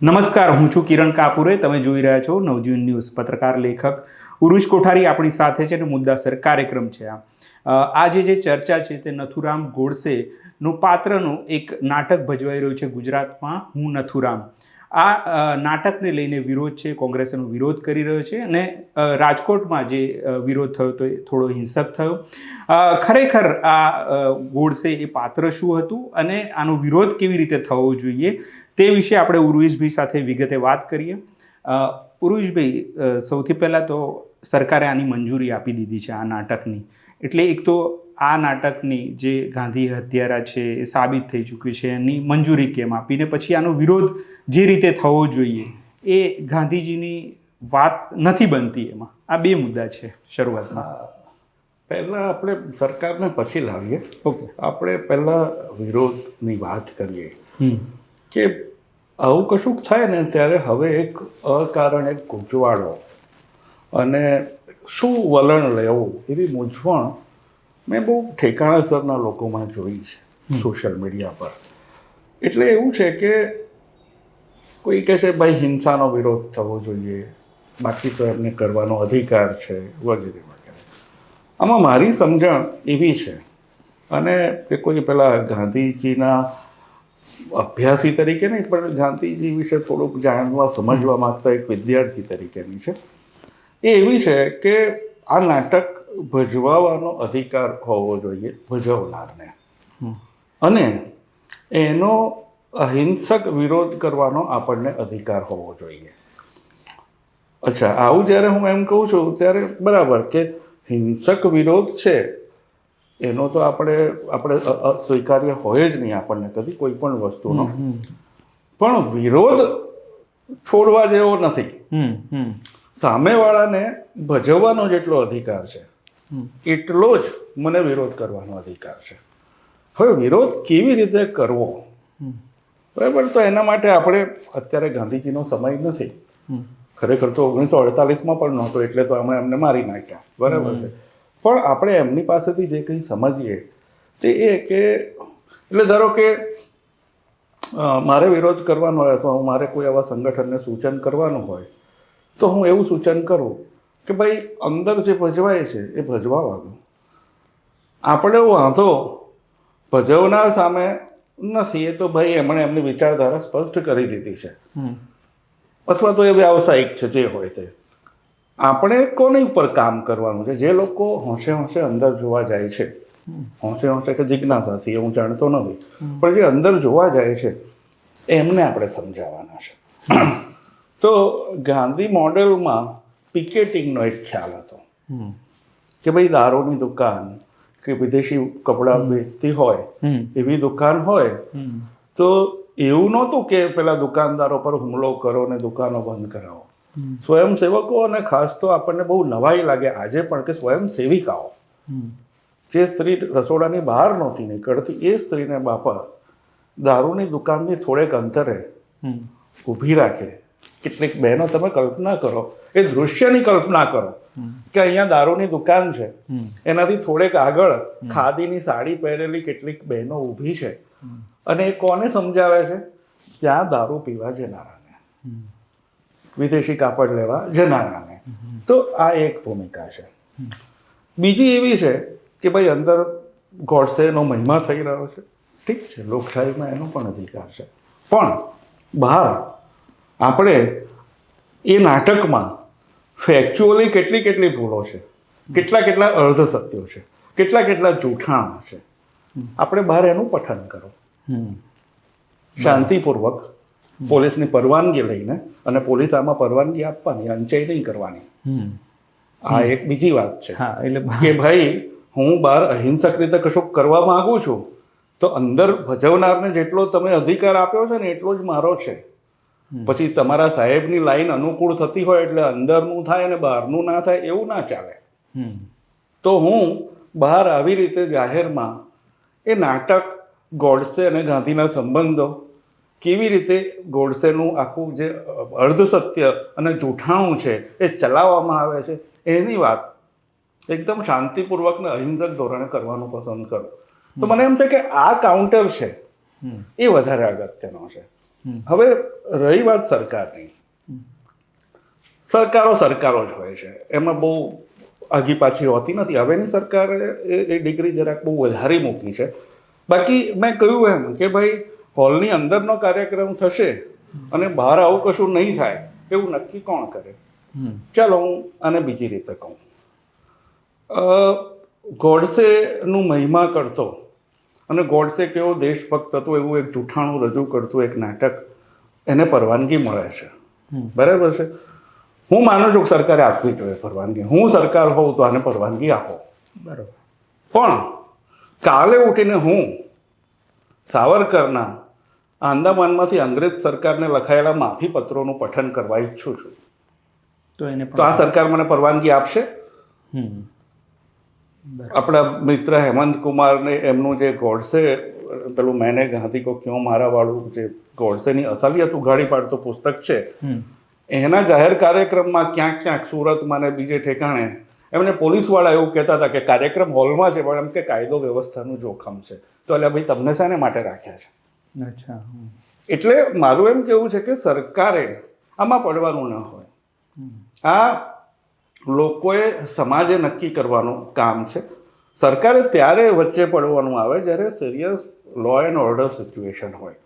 નમસ્કાર, હું છું કિરણ કાપુરે. તમે જોઈ રહ્યા છો નવજીવન ન્યૂઝ. પત્રકાર લેખક ઉરુષ કોઠારી આપણી સાથે છે અને મુદ્દાસર કાર્યક્રમ છે. આજે જે ચર્ચા છે તે નથુરામ ગોડસેનું પાત્રનું એક નાટક ભજવાઈ રહ્યું છે ગુજરાતમાં, હું નથુરામ. આ નાટકને લઈને વિરોધ છે, કોંગ્રેસ એનો વિરોધ કરી રહ્યો છે અને રાજકોટમાં જે વિરોધ થયો તો એ થોડો હિંસક થયો. ખરેખર આ ગોડસે એ પાત્ર શું હતું અને આનો વિરોધ કેવી રીતે થવો જોઈએ તે વિશે આપણે ઉર્વેશભાઈ સાથે વિગતે વાત કરીએ. ઉર્વેશભાઈ, સૌથી પહેલાં તો સરકારે આની મંજૂરી આપી દીધી છે આ નાટકની, એટલે એક તો આ નાટકની જે ગાંધી હત્યારા છે એ સાબિત થઈ ચૂક્યું છે, એની મંજૂરી કેમ આપીને પછી આનો વિરોધ જે રીતે થવો જોઈએ એ ગાંધીજીની વાત નથી બનતી. એમાં આ બે મુદ્દા છે શરૂઆતમાં. પહેલાં આપણે સરકારને પછી લાવીએ. ઓકે, આપણે પહેલાં વિરોધની વાત કરીએ કે આવું કશુંક થાય ને ત્યારે હવે એક અકારણ એક ગૂંચવાડો અને શું વલણ લેવું એવી મૂંઝવણ મેં બહુ ઠેકાણાસરના લોકોમાં જોઈ છે સોશિયલ મીડિયા પર. એટલે એવું છે કે કોઈ કહે છે ભાઈ હિંસાનો વિરોધ થવો જોઈએ, બાકી તો એમને કરવાનો અધિકાર છે, વગેરે વગેરે. આમાં મારી સમજણ એવી છે, અને એ કોઈ પેલા ગાંધીજીના અભ્યાસી તરીકે નહીં પણ ગાંધીજી વિશે થોડુંક જાણવા સમજવા માંગતા એક વિદ્યાર્થી તરીકેની છે, એ એવી છે કે આ નાટક ભજવવાનો અધિકાર હોવો જોઈએ ભજવનારને, અને એનો અહિંસક વિરોધ કરવાનો આપણને અધિકાર હોવો જોઈએ. અચ્છા, આવું જ્યારે હું એમ કહું છું ત્યારે બરાબર કે હિંસક વિરોધ છે એનો તો આપણે સ્વીકાર્ય હોય જ નહીં આપણને કદી કોઈ પણ વસ્તુનો, પણ વિરોધ છોડવા જેવો નથી. સામેવાળાને ભજવવાનો જેટલો અધિકાર છે એટલો જ મને વિરોધ કરવાનો અધિકાર છે. હવે વિરોધ કેવી રીતે કરવો, બરાબર, તો એના માટે આપણે અત્યારે ગાંધીજીનો સમય નથી. ખરેખર તો 1948માં પણ નહોતો, એટલે તો આપણે એમને મારી નાખ્યા, બરાબર છે. પણ આપણે એમની પાસેથી જે કંઈ સમજીએ તે એ કે, એટલે ધારો કે મારે વિરોધ કરવાનો હોય અથવા મારે કોઈ આવા સંગઠનને સૂચન કરવાનું હોય તો હું એવું સૂચન કરું કે ભાઈ અંદર જે ભજવાય છે એ ભજવાવાનું. આપણે વાંધો ભજવનાર સામે નથી, એ તો ભાઈ એમણે એમની વિચારધારા સ્પષ્ટ કરી દીધી છે, અથવા તો એ વ્યાવસાયિક છે, જે હોય તે. આપણે કોની ઉપર કામ કરવાનું છે? જે લોકો હોંશે હોંશે અંદર જોવા જાય છે, હોંશે હોંશે કે જિજ્ઞાસાથી, હું જાણતો નથી, પણ જે અંદર જોવા જાય છે એમને આપણે સમજાવવાના છે. તો ગાંધી મોડેલમાં પિકેટિંગનો એક ખ્યાલ હતો કે ભાઈ દારૂની દુકાન કે વિદેશી કપડાં વેચતી હોય એવી દુકાન હોય તો એવું નહોતું કે પેલા દુકાનદારો પર હુમલો કરો ને દુકાનો બંધ કરાવો. સ્વયંસેવકો, અને ખાસ તો આપણને બહુ નવાઈ લાગે આજે પણ કે સ્વયંસેવિકાઓ, જે સ્ત્રી રસોડાની બહાર નહોતી નીકળતી એ સ્ત્રીને બાપા દારૂની દુકાનની થોડેક અંતરે ઊભી રાખે. કેટલીક બહેનો, તમે કલ્પના કરો, એ દૃશ્યની કલ્પના કરો કે અહીંયા દારૂની દુકાન છે, એનાથી થોડેક આગળ ખાદીની સાડી પહેરેલી કેટલીક બહેનો ઊભી છે, અને એ કોને સમજાવે છે? ત્યાં દારૂ પીવા જનારાને, વિદેશી કાપડ લેવા જનારાને. તો આ એક ભૂમિકા છે. બીજી એવી છે કે ભાઈ અંદર ગોડસેનો મહિમા થઈ રહ્યો છે, ઠીક છે, લોકશાહીમાં એનો પણ અધિકાર છે, પણ બહાર આપણે એ નાટકમાં ફેક્ચ્યુઅલી કેટલી ભૂલો છે, કેટલા અર્ધ સત્યો છે, કેટલા જૂઠાણા છે. આપણે બહાર એનું પઠન કરો શાંતિપૂર્વક, પોલીસની પરવાનગી લઈને, અને પોલીસ આમાં પરવાનગી આપવાની, અંચાઈ નહીં કરવાની. આ એક બીજી વાત છે કે ભાઈ હું બહાર અહિંસક રીતે કશું કરવા માંગુ છું તો અંદર ભજવનારને જેટલો તમે અધિકાર આપ્યો છે ને એટલો જ મારો છે. પછી તમારા સાહેબની લાઈન અનુકૂળ થતી હોય એટલે અંદરનું થાય અને બહારનું ના થાય, એવું ના ચાલે. તો હું બહાર આવી રીતે જાહેરમાં એ નાટક ગોડસે અને ગાંધીના સંબંધો, કેવી રીતે ગોડસેનું આખું જે અર્ધસત્ય અને જૂઠાણું છે એ ચલાવવામાં આવે છે, એની વાત એકદમ શાંતિપૂર્વક ને અહિંસક ધોરણે કરવાનું પસંદ કરું. તો મને એમ છે કે આ કાઉન્ટર છે એ વધારે અગત્યનો છે. હવે રહી વાત સરકારની, સરકારો જ હોય છે, એમાં બહુ આગી પાછી હોતી નથી. હવેની સરકારે એ ડિગ્રી જરાક બહુ વધારે મૂકી છે. બાકી મેં કહ્યું એમ કે ભાઈ હોલની અંદરનો કાર્યક્રમ થશે અને બહાર આવું કશું નહીં થાય એવું નક્કી કોણ કરે? ચાલો હું આને બીજી રીતે કહું. ગોડસેનું મહિમા કરતો અને ગોડસે કેવો દેશભક્ત હતો એવું એક જૂઠાણું રજૂ કરતું એક નાટક, એને પરવાનગી મળે છે, બરાબર છે. હું માનું છું કે સરકારે આપવી જોઈએ પરવાનગી. હું સરકાર હોઉં તો આને પરવાનગી આપો, બરાબર. પણ કાલે ઉઠીને હું સાવરકરના આંદામાનમાંથી અંગ્રેજ સરકારને લખાયેલા માફી પત્રોનું પઠન કરવા ઈચ્છું છું, તો આ સરકાર મને પરવાનગી આપશે? આપણા મિત્ર હેમંત કુમારને એમનું જે ગોડસે પેલું મેને ગાંધી કો ક્યોં મારા વાળું જે ગોડસેની અસલિયત ઉઘાડી પાડતું પુસ્તક છે, એના જાહેર કાર્યક્રમમાં ક્યાંક સુરતમાં ને બીજે ઠેકાણે એમને પોલીસવાળા એવું કહેતા હતા કે કાર્યક્રમ હોલમાં છે પણ એમ કે કાયદો વ્યવસ્થાનું જોખમ છે. તો એટલે ભાઈ તમને શાને માટે રાખ્યા છે? અચ્છા. એટલે મારું એમ કેવું છે કે સરકારે આમાં પડવાનું ન હોય. આ લોકોએ સમાજે નક્કી કરવાનું કામ છે. સરકારે ત્યારે વચ્ચે પડવાનું આવે જ્યારે serious law and order situation હોય.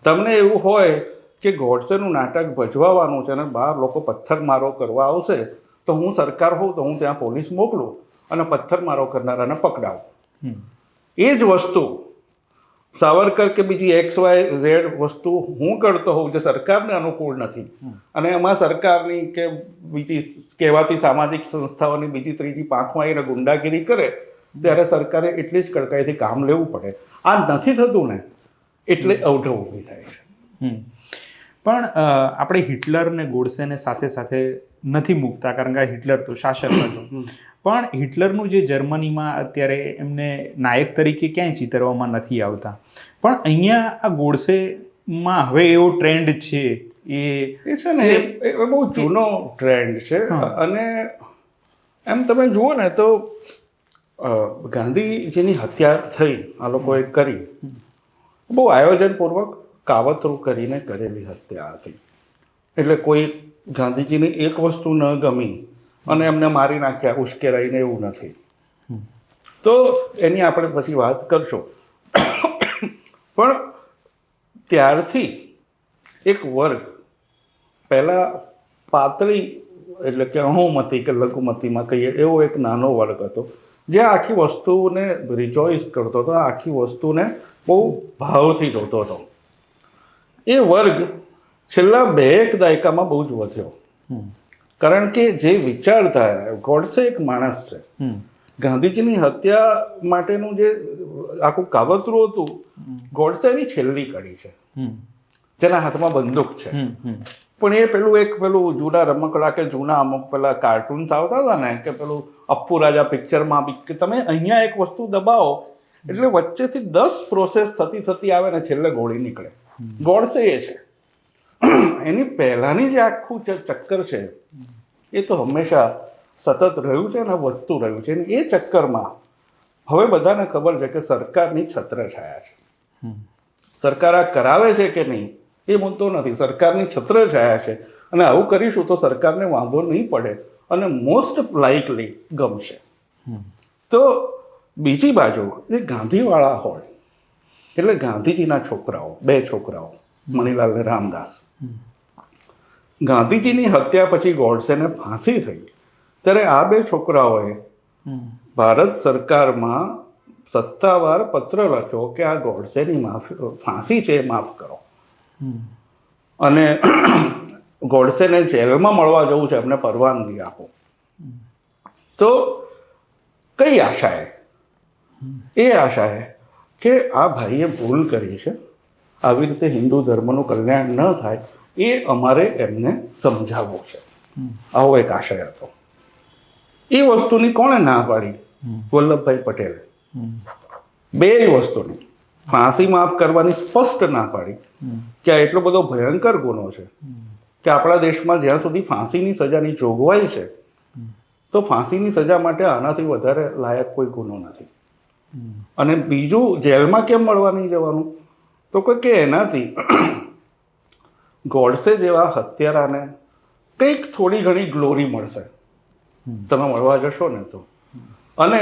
તમને એવું હોય કે ગોડસેનું નાટક ભજવાવાનું છે અને બહાર લોકો પથ્થરમારો કરવા આવશે, તો હું સરકાર હોઉં તો હું ત્યાં પોલીસ મોકલું અને પથ્થરમારો કરનારાને પકડાવું. એ જ વસ્તુ સાવરકર કે બીજી XYZ વસ્તુ હું કરતો હોઉં જે સરકારને અનુકૂળ નથી, અને એમાં સરકારની કે બીજી કહેવાતી સામાજિક સંસ્થાઓની બીજી ત્રીજી પાંખમાં આવીને ગુંડાગીરી કરે, ત્યારે સરકારે એટલી જ કડકાઈથી કામ લેવું પડે. આ નથી થતું ને એટલે અવઢવ ઊભી થાય છે. પણ આપણે હિટલર ને ગોડસેને સાથે સાથે નથી મૂકતા, કારણ કે હિટલર તો શાસક હતો. પણ હિટલરનું જે જર્મનીમાં અત્યારે એમને નાયક તરીકે ક્યાંય ચિતરવામાં નથી આવતા, પણ અહીંયા આ ગોડસેમાં હવે એવો ટ્રેન્ડ છે. એ છે ને એ બહુ જૂનો ટ્રેન્ડ છે. અને એમ તમે જુઓ ને તો ગાંધીજીની હત્યા થઈ, આ લોકોએ કરી, બહુ આયોજનપૂર્વક કાવતરું કરીને કરેલી હત્યા હતી. એટલે કોઈ ગાંધીજીની એક વસ્તુ ન ગમી અને એમને મારી નાખ્યા ઉશ્કેરાઈને એવું નથી. તો એની આપણે પછી વાત કરશું. પણ ત્યારથી એક વર્ગ, પહેલાં પાતળી એટલે કે અણુમતી કે લઘુમતીમાં કહીએ એવો એક નાનો વર્ગ હતો જે આખી વસ્તુને રિજોઇસ કરતો હતો, આખી વસ્તુને બહુ ભાવથી જોતો હતો. એ વર્ગ છેલ્લા 2 દાયકામાં બહુ જ વધ્યો, કારણ કે જે વિચારતા ગોડસે એક માણસ છે. ગાંધીજીની હત્યા માટેનું જે આખું કાવતરું હતું, ગોડસેની છેલ્લી કડી છે, જેના હાથમાં બંદૂક છે. પણ એ પેલું જૂના રમકડા કે જૂના અમુક પેલા કાર્ટૂન્સ આવતા હતા ને, કે પેલું અપ્પુ રાજા પિક્ચરમાં બી કે તમે અહીંયા એક વસ્તુ દબાવો એટલે વચ્ચેથી 10 પ્રોસેસ થતી આવે ને છેલ્લે ગોળી નીકળે. ગોડસે એ છે. એની પહેલાંની જે આખું ચક્કર છે એ તો હંમેશા સતત રહ્યું છે અને વધતું રહ્યું છે. અને એ ચક્કરમાં હવે બધાને ખબર છે કે સરકારની છત્રછાયા છે. સરકાર આ કરાવે છે કે નહીં એ મુદ્દો નથી, સરકારની છત્રછાયા છે. અને આવું કરીશું તો સરકારને વાંધો નહીં પડે અને મોસ્ટ લાઇકલી ગમશે. તો બીજી બાજુ જે ગાંધીવાળા હોય, એટલે ગાંધીજીના છોકરાઓ, 2 છોકરાઓ, મણીલાલ ને રામદાસ. ગાંધીજીની હત્યા પછી ગોડસેને ફાંસી થઈ, ત્યારે આ 2 છોકરાઓએ ભારત સરકારમાં સત્તાવાર પત્ર લખ્યો કે આ ગોડસેની ફાંસી છે એ માફ કરો, અને ગોડસેને જેલમાં મળવા જવું છે, એમને પરવાનગી આપો. તો કઈ આશાએ? એ આશાએ કે આ ભાઈએ ભૂલ કરી છે, આવી રીતે હિન્દુ ધર્મનું કલ્યાણ ન થાય એ અમારે એમને સમજાવવું છે. આવો એક આશય હતો. એ વસ્તુની કોણે ના પાડી? વલ્લભભાઈ પટેલે. 2 વસ્તુની ફાંસી માફ કરવાની સ્પષ્ટ ના પાડી કે આ એટલો બધો ભયંકર ગુનો છે કે આપણા દેશમાં જ્યાં સુધી ફાંસીની સજાની જોગવાઈ છે તો ફાંસીની સજા માટે આનાથી વધારે લાયક કોઈ ગુનો નથી. અને બીજું, જેલમાં કેમ મળવા નહીં જવાનું? તો કે એનાથી ગોડસે જેવા હત્યારાને કંઈક થોડી ઘણી ગ્લોરી મળશે તમે મળવા જશો ને તો. અને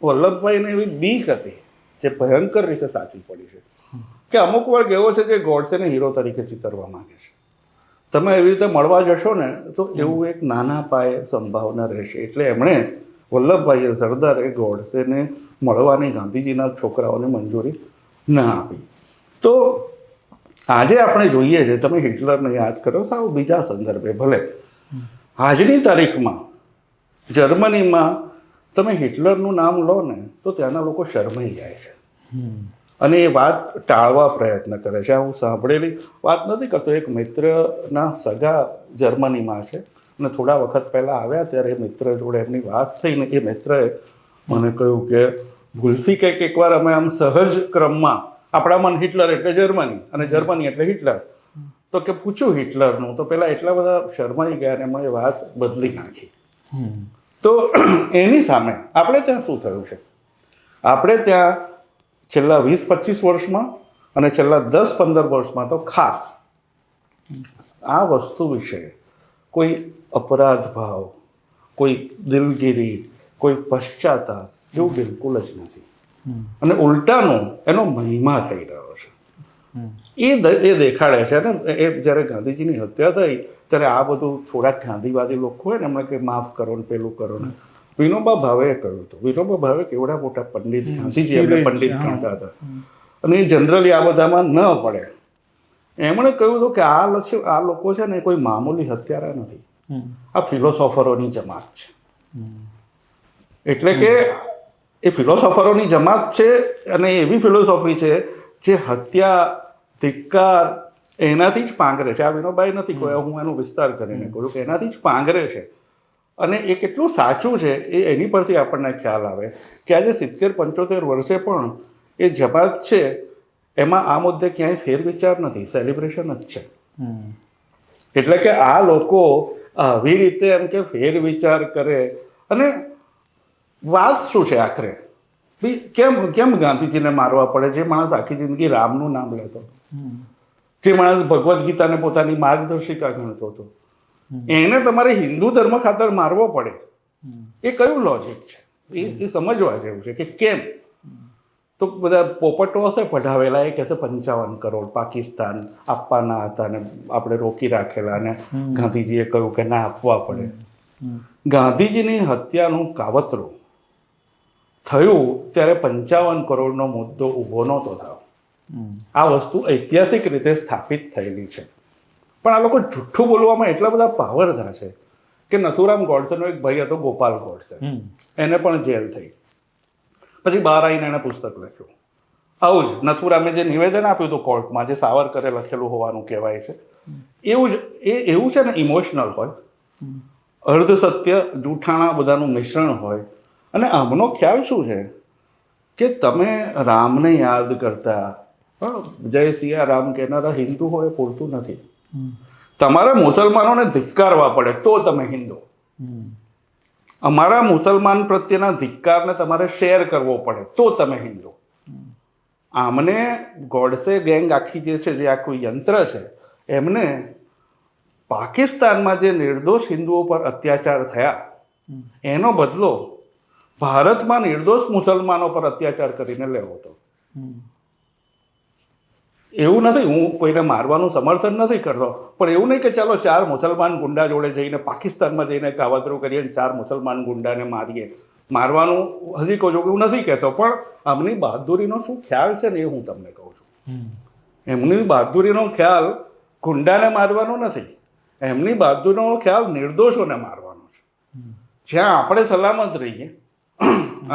વલ્લભભાઈને એવી બીક હતી જે ભયંકર રીતે સાચી પડી છે કે અમુક વર્ગ એવો છે જે ગોડસેને હીરો તરીકે ચિતરવા માંગે છે. તમે એવી રીતે મળવા જશો ને તો એવું એક નાના પાયે સંભાવના રહેશે. એટલે એમણે વલ્લભભાઈએ સરદારે ગોડસેને મળવાની ગાંધીજીના છોકરાઓને મંજૂરી ન આપી. તો આજે આપણે જોઈએ છે, તમે હિટલરને યાદ કરો સાવ બીજા સંદર્ભે, ભલે આજની તારીખમાં જર્મનીમાં તમે હિટલરનું નામ લો ને તો ત્યાંના લોકો શરમાઈ જાય છે અને એ વાત ટાળવા પ્રયત્ન કરે છે. હું સાંભળેલી વાત નથી કરતો, એક મિત્રના સગા જર્મનીમાં છે અને થોડા વખત પહેલાં આવ્યા ત્યારે એ મિત્ર જોડે એમની વાત થઈને એ મિત્રએ મને કહ્યું કે ભૂલથી કંઈક એકવાર અમે આમ સહજ ક્રમમાં આપણા મન હિટલર એટલે જર્મની અને જર્મની એટલે હિટલર, તો કે પૂછ્યું હિટલરનું તો પહેલાં એટલા બધા શરમાઈ ગયા અને એમાં એ વાત બદલી નાખી. તો એની સામે આપણે ત્યાં શું થયું છે? આપણે ત્યાં છેલ્લા 20-25 વર્ષમાં અને છેલ્લા 10-15 વર્ષમાં તો ખાસ આ વસ્તુ વિશે કોઈ અપરાધ ભાવ, કોઈ દિલગીરી, કોઈ પશ્ચાતાપ એવું બિલકુલ જ નથી. અને ઉલટાનો એનો મહિમા થઈ રહ્યો છે. એ દેખાડે છે ને. એ જ્યારે ગાંધીજીની હત્યા થઈ ત્યારે આ બધું થોડાક ગાંધીવાદી લોકો હોય ને એમણે કે માફ કરો ને પેલું કરો ને, વિનોબા ભાવેએ કહ્યું હતું. વિનોબા ભાવે કેવડા મોટા પંડિત, ગાંધીજી એમને પંડિત ગણતા હતા અને એ જનરલી આ બધામાં ન પડે. એમણે કહ્યું હતું કે આ લોકો છે ને કોઈ મામૂલી હત્યારા નથી, આ ફિલોસોફરોની જમાત છે. એટલે કે એ ફિલોસોફરોની જમાત છે અને એવી ફિલોસોફી છે જે હત્યા, ધિક્કાર એનાથી જ પાંગરે છે. આ વિનોબાઈ નથી કહ્યું, હું એનો વિસ્તાર કરીને કહ્યું કે એનાથી જ પાંગરે છે. અને એ કેટલું સાચું છે એ એની પરથી આપણને ખ્યાલ આવે કે આજે 70-75 વર્ષે પણ એ જમાત છે એમાં આ મુદ્દે ક્યાંય ફેરવિચાર નથી, સેલિબ્રેશન જ છે. એટલે કે આ લોકો આવી રીતે એમ કે ફેરવિચાર કરે. અને વાત શું છે આખરે? કેમ ગાંધીજીને મારવા પડે? જે માણસ આખી જિંદગી રામનું નામ લેતો, જે માણસ ભગવદ્ ગીતાને પોતાની માર્ગદર્શિકા ગણતો હતો, એને તમારે હિન્દુ ધર્મ ખાતર મારવો પડે? એ કયું લોજિક છે? એ સમજવા જેવું છે કે કેમ. તો બધા પોપટો હશે પઢાવેલા, એ કહેશે 55 કરોડ પાકિસ્તાન આપવાના હતા ને આપણે રોકી રાખેલા અને ગાંધીજીએ કહ્યું કે ના આપવા પડે. ગાંધીજીની હત્યાનું કાવતરું થયું ત્યારે 55 કરોડનો મુદ્દો ઊભો નહોતો થયો. આ વસ્તુ ઐતિહાસિક રીતે સ્થાપિત થયેલી છે. પણ આ લોકો જુઠ્ઠું બોલવામાં એટલા બધા પાવરદાર છે કે નથુરામ ગોડસેનો એક ભાઈ હતો ગોપાલ ગોડસે, એને પણ જેલ થઈ. પછી બહાર આવીને એણે પુસ્તક લખ્યું. આવું જ નથુરામે જે નિવેદન આપ્યું હતું કોર્ટમાં, જે સાવરકરે લખેલું હોવાનું કહેવાય છે, એવું જ એવું છે ને, ઇમોશનલ હોય, અર્ધ સત્ય જૂઠાણા બધાનું મિશ્રણ હોય. અને આમનો ખ્યાલ શું છે કે તમે રામને યાદ કરતા જય સિયા રામ કહેનારા હિન્દુ હોય પૂરતું નથી. તમારા મુસલમાનોને ધિક્કારવા પડે તો તમે હિન્દુ. અમારા મુસલમાન પ્રત્યેના ધિક્કારને તમારે શેર કરવો પડે તો તમે હિન્દુ. આમને ગોડસે ગેંગ આખી જે છે, જે આખું યંત્ર છે, એમને પાકિસ્તાનમાં જે નિર્દોષ હિન્દુઓ પર અત્યાચાર થયા એનો બદલો ભારતમાં નિર્દોષ મુસલમાનો પર અત્યાચાર કરીને લેવો હતો. એવું નથી, હું કોઈને મારવાનું સમર્થન નથી કરતો, પણ એવું નહીં કે ચાલો 4 મુસલમાન ગુંડા જોડે જઈને પાકિસ્તાનમાં જઈને કાવતરું કરીએ અને 4 મુસલમાન ગુંડાને મારીએ. મારવાનું હજી કહું છું, એવું નથી કહેતો, પણ આમની બહાદુરીનો શું ખ્યાલ છે ને એ હું તમને કહું છું. એમની બહાદુરીનો ખ્યાલ ગુંડાને મારવાનો નથી, એમની બહાદુરીનો ખ્યાલ નિર્દોષોને મારવાનો છે. જ્યાં આપણે સલામત રહીએ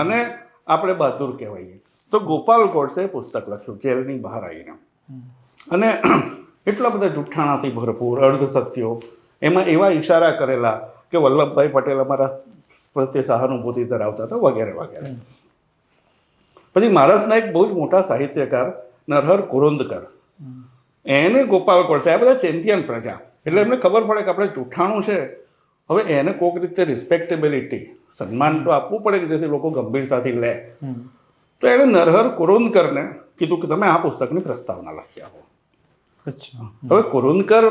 અને આપણે બહાદુર કહેવાઈએ. તો ગોપાલ ગોડસે પુસ્તક લખ્યું જેલની બહાર આવીને, અને એટલા બધા જુઠ્ઠાણાથી ભરપૂર અર્ધ સત્યો, એમાં એવા ઈશારા કરેલા કે વલ્લભભાઈ પટેલ અમારા પ્રત્યે સહાનુભૂતિ ધરાવતા હતા વગેરે વગેરે. પછી મહારાષ્ટ્રના એક બહુ જ મોટા સાહિત્યકાર નરહર કુરુંદકર, એને ગોપાલ ગોડસે, આ બધા ચેમ્પિયન પ્રજા, એટલે એમને ખબર પડે કે આપણે જૂઠાણું છે, હવે એને કોઈક રીતે રિસ્પેક્ટેબિલિટી, સન્માન તો આપવું પડે કે જેથી લોકો ગંભીરતાથી લે. તો એણે નરહર કુરુંદકરને કીધું કે તમે આ પુસ્તકની પ્રસ્તાવના લખી આપો. હવે કુરુંદકર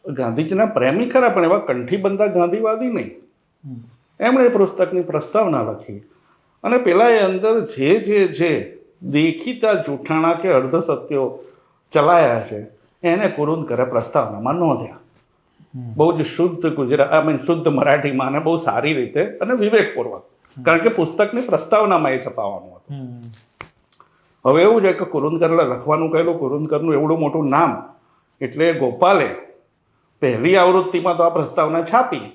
ગાંધીજીના પ્રેમી ખરા, પણ એવા કંઠી બંધા ગાંધીવાદી નહીં. એમણે એ પુસ્તકની પ્રસ્તાવના લખી અને પેલા એ અંદર જે દેખીતા જૂઠાણા કે અર્ધ સત્યો ચલાયા છે એને કુરુંદકરે પ્રસ્તાવનામાં નોંધ્યા. બહુ જ શુદ્ધ મરાઠીમાં અને બહુ સારી રીતે અને વિવેકપૂર્વક, કારણ કે પુસ્તકની પ્રસ્તાવનામાં એ છપાવવાનું હતું. હવે એવું છે કે કુરુંદકરે લખવાનું કહેલું, કુરુંદકરનું એવડું મોટું નામ, એટલે ગોપાલે પહેલી આવૃત્તિમાં તો આ પ્રસ્તાવના છાપી,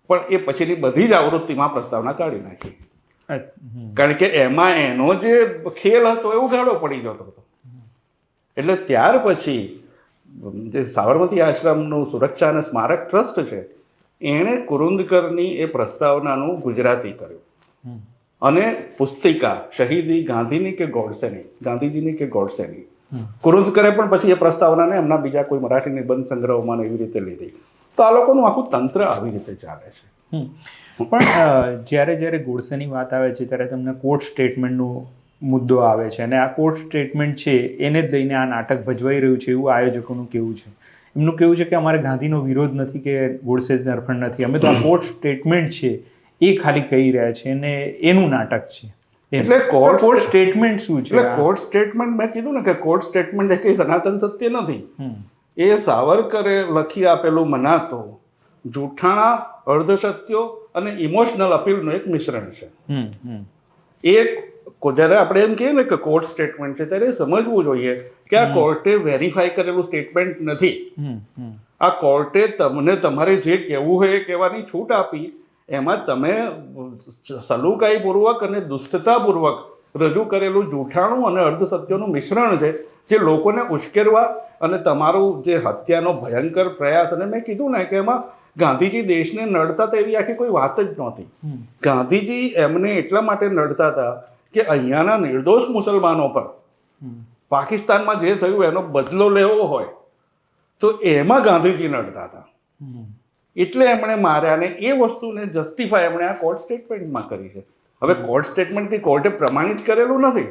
પણ એ પછીની બધી જ આવૃત્તિમાં પ્રસ્તાવના કાઢી નાખી, કારણ કે એમાં એનો જે ખેલ હતો એ ઉઘાડો પડી જતો હતો. એટલે ત્યાર પછી જે સાબરમતી આશ્રમનું સુરક્ષા અને સ્મારક ટ્રસ્ટ છે એણે કુરુંદકરની એ પ્રસ્તાવનાનું ગુજરાતી કર્યું અને પુસ્તિકા શહીદી ગાંધીની કે ગોડસેની, ગાંધીજીની કે ગોડસેની, કુરુંદકરે પણ પછી એ પ્રસ્તાવનાને એમના બીજા કોઈ મરાઠી નિબંધ સંગ્રહોમાં એવી રીતે લીધી. તો આ લોકોનું આખું તંત્ર આવી રીતે ચાલે છે. પણ જ્યારે ગોડસેની વાત આવે છે ત્યારે તમને કોર્ટ સ્ટેટમેન્ટનો મુદ્દો આવે છે અને આ કોર્ટ સ્ટેટમેન્ટ છે એને જ લઈને આ નાટક ભજવાઈ રહ્યું છે એવું આયોજકોનું કહેવું છે. એમનું કહેવું છે કે અમારે ગાંધીનો વિરોધ નથી કે ગોડસે તરફેણ નથી, અમે તો આ કોર્ટ સ્ટેટમેન્ટ છે એ ખાલી કહી રહ્યા છે અને એનું નાટક છે. એટલે કોર્ટ સ્ટેટમેન્ટ શું છે? એટલે કોર્ટ સ્ટેટમેન્ટ મેં કીધું ને કે કોર્ટ સ્ટેટમેન્ટ એ કંઈ સનાતન સત્ય નથી. એ સાવરકરે લખી આપેલું મનાતો જૂઠાણા, અર્ધસત્યો અને ઇમોશનલ અપીલનું એક મિશ્રણ છે. જ્યારે આપણે એમ કહીએ ને કે કોર્ટ સ્ટેટમેન્ટ છે ત્યારે સમજવું જોઈએ કે આ કોર્ટે વેરીફાઈ કરેલું સ્ટેટમેન્ટ નથી. આ કોર્ટે તમને તમારે જે કહેવું હોય એ કહેવાની છૂટ આપી, એમાં તમે સલુકાઈપૂર્વક અને દુષ્ટતાપૂર્વક રજૂ કરેલું જૂઠાણું અને અર્ધસત્યોનું મિશ્રણ છે જે લોકોને ઉશ્કેરવા અને તમારું જે હત્યાનો ભયંકર પ્રયાસ, અને મેં કીધું ને કે એમાં ગાંધીજી દેશને નડતા તો એવી આખી કોઈ વાત જ નહોતી. ગાંધીજી એમને એટલા માટે નડતા હતા કે અહીંયાના નિર્દોષ મુસલમાનો પર પાકિસ્તાનમાં જે થયું એનો બદલો લેવો હોય તો એમાં ગાંધીજી નડતા હતા, એટલે એમણે માર્યા. ને એ વસ્તુને જસ્ટિફાય એમણે આ કોર્ટ સ્ટેટમેન્ટમાં કરી છે. હવે કોર્ટ સ્ટેટમેન્ટથી કોર્ટે પ્રમાણિત કરેલું નથી.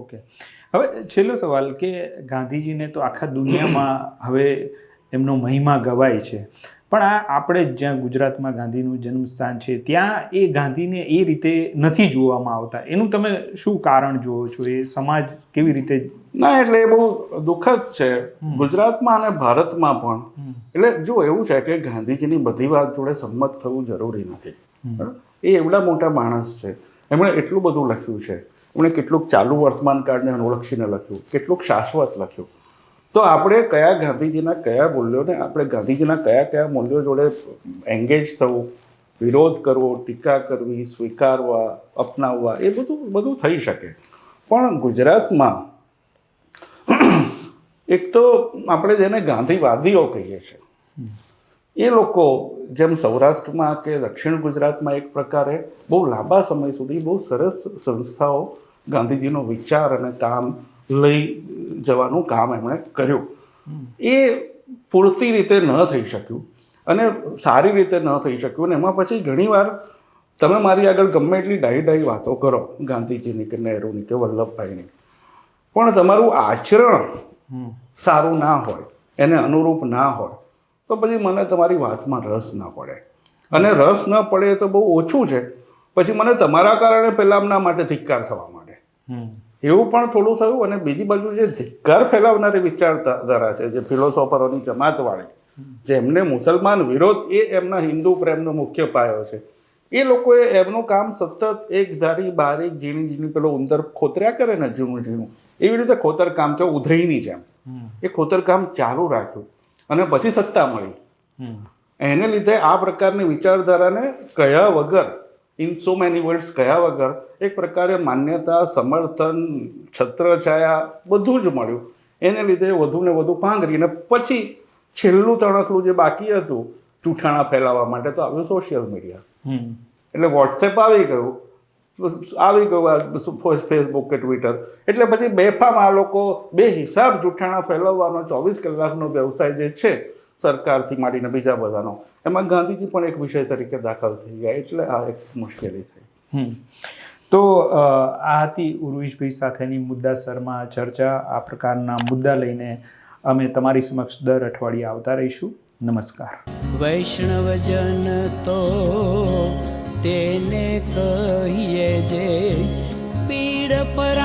ઓકે, હવે છેલ્લો સવાલ કે ગાંધીજીને તો આખા દુનિયામાં હવે એમનો મહિમા ગવાય છે, પણ આ આપણે જ્યાં ગુજરાતમાં ગાંધીનું જન્મસ્થાન છે ત્યાં એ ગાંધીને એ રીતે નથી જોવામાં આવતા. એનું તમે શું કારણ જુઓ છો? એ સમાજ કેવી રીતે? ના, એટલે એ બહુ દુઃખદ છે ગુજરાતમાં અને ભારતમાં પણ. એટલે જો એવું છે કે ગાંધીજીની બધી વાત જોડે સંમત થવું જરૂરી નથી. એ એવડા મોટા માણસ છે, એમણે એટલું બધું લખ્યું છે, એમણે કેટલુંક ચાલુ વર્તમાન કાળને અનુલક્ષીને લખ્યું, કેટલુંક શાશ્વત લખ્યું. તો આપણે કયા ગાંધીજીના કયા મૂલ્યોને, આપણે ગાંધીજીના કયા મૂલ્યો જોડે એન્ગેજ થવું, વિરોધ કરવો, ટીકા કરવી, સ્વીકારવા, અપનાવવા, એ બધું થઈ શકે. પણ ગુજરાતમાં એક તો આપણે જેને ગાંધીવાદીઓ કહીએ છીએ એ લોકો જેમ સૌરાષ્ટ્રમાં કે દક્ષિણ ગુજરાતમાં એક પ્રકારે બહુ લાંબા સમય સુધી બહુ સરસ સંસ્થાઓ ગાંધીજીનો વિચાર અને કામ લઈ જવાનું કામ એમણે કર્યું. એ પૂરતી રીતે ન થઈ શક્યું અને સારી રીતે ન થઈ શક્યું. અને એમાં પછી ઘણીવાર તમે મારી આગળ ગમે એટલી ડાહી વાતો કરો ગાંધીજીની કે નહેરુની કે વલ્લભભાઈની, પણ તમારું આચરણ સારું ના હોય, એને અનુરૂપ ના હોય, તો પછી મને તમારી વાતમાં રસ ના પડે. અને રસ ન પડે તો બહુ ઓછું છે, પછી મને તમારા કારણે પહેલાંના માટે ધિક્કાર થવા માંડે, એવું પણ થોડું થયું. અને બીજી બાજુ જે ધિક્કાર ફેલાવનારી વિચારધારા છે, જે ફિલોસોફરોની જમાતવાળી, જેમને મુસલમાન વિરોધ એ એમના હિન્દુ પ્રેમનો મુખ્ય પાયો છે, એ લોકોએ એમનું કામ સતત એક ધારી બારીક ઝીણી પેલો ઉંદર ખોતર્યા કરે ને ઝીણું, એવી રીતે ખોતરકામ કે ઉધઈની જેમ એ ખોતરકામ ચાલુ રાખ્યું અને પછી સત્તા મળી. એને લીધે આ પ્રકારની વિચારધારાને કયા વગર, ઇન સો મેની વર્ડ્સ કયા વગર, એક પ્રકારે માન્યતા, સમર્થન, છત્રછાયા બધું જ મળ્યું. એને લીધે વધુ ને વધુ પાંગરીને પછી છેલ્લું તણખલું જે બાકી હતું જૂઠાણા ફેલાવવા માટે તો આવ્યું સોશિયલ મીડિયા. એટલે વોટ્સએપ આવી ગયું, ફેસબુક કે ટ્વિટર. એટલે પછી બેફામ આ લોકો બે હિસાબ જૂઠાણા ફેલાવવાનો 24 કલાકનો વ્યવસાય જે છે સરકારથી માંડીને બીજા બધાનો, એમાં ગાંધીજી પણ એક વિષય તરીકે દાખલ થઈ ગયા. એટલે આ એક મુશ્કેલી થઈ. તો આ હતી ઉર્વિશભાઈ સાથેની મુદ્દાસરમાં ચર્ચા. આ પ્રકારના મુદ્દા લઈને અમે તમારી સમક્ષ દર અઠવાડિયે આવતા રહીશું. નમસ્કાર. વૈષ્ણવજન તો તેને કહીએ જે પીડ પર